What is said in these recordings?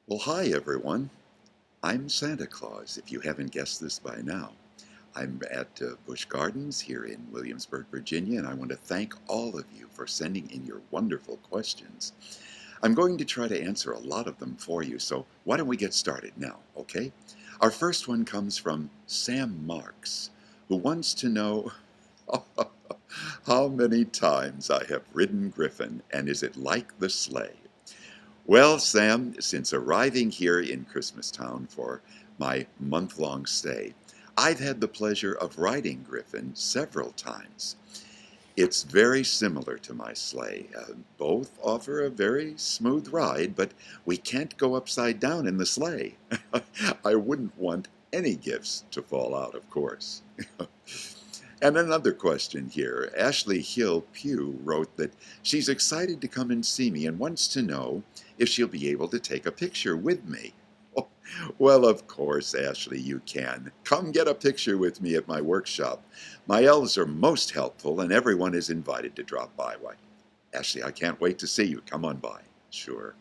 Well, hi everyone. I'm Santa Claus, if you haven't guessed this by now. I'm at Busch Gardens here in Williamsburg, Virginia, and I want to thank all of you for sending in your wonderful questions. I'm going to try to answer a lot of them for you, so why don't we get started now, okay? Our first one comes from Sam Marks, who wants to know how many times I have ridden Griffin, and is it like the sleigh? Well, Sam, since arriving here in Christmastown for my month-long stay, I've had the pleasure of riding Griffin several times. It's very similar to my sleigh. Both offer a very smooth ride, but we can't go upside down in the sleigh. I wouldn't want any gifts to fall out, of course. And another question here. Ashley Hill Pugh wrote that she's excited to come and see me and wants to know if she'll be able to take a picture with me. Oh, well, of course, Ashley, you can. Come get a picture with me at my workshop. My elves are most helpful, and everyone is invited to drop by. Why, Ashley, I can't wait to see you. Come on by. Sure.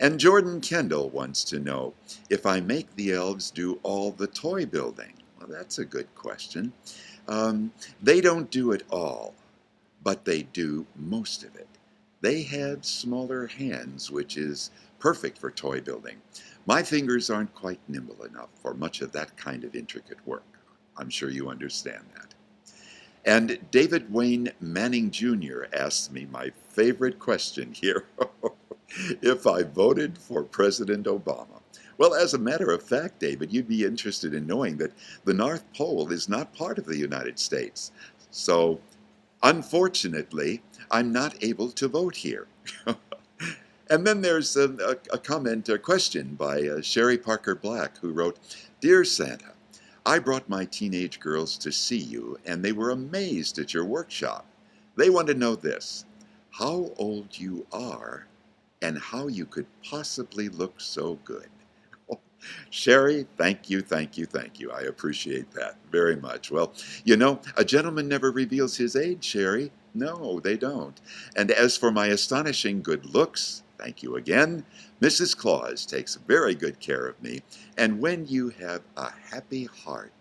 And Jordan Kendall wants to know if I make the elves do all the toy building. Well, that's a good question. They don't do it all, but they do most of it. They have smaller hands, which is perfect for toy building. My fingers aren't quite nimble enough for much of that kind of intricate work. I'm sure you understand that. And David Wayne Manning Jr. asks me my favorite question here. If I voted for President Obama. Well, as a matter of fact, David, you'd be interested in knowing that the North Pole is not part of the United States. So, unfortunately, I'm not able to vote here. And then there's a comment, a question by Sherry Parker Black, who wrote, Dear Santa, I brought my teenage girls to see you, and they were amazed at your workshop. They want to know this, how old you are and how you could possibly look so good. Sherry, thank you, thank you, thank you. I appreciate that very much. Well, you know, a gentleman never reveals his age, Sherry. No, they don't. And as for my astonishing good looks, thank you again. Mrs. Claus takes very good care of me. And when you have a happy heart,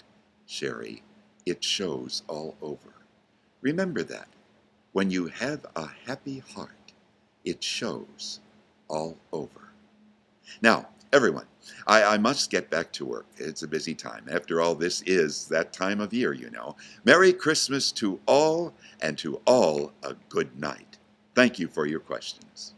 Sherry, it shows all over. Remember that. When you have a happy heart, it shows all over. Now, everyone, I must get back to work. It's a busy time. After all, this is that time of year, you know. Merry Christmas to all, and to all a good night. Thank you for your questions.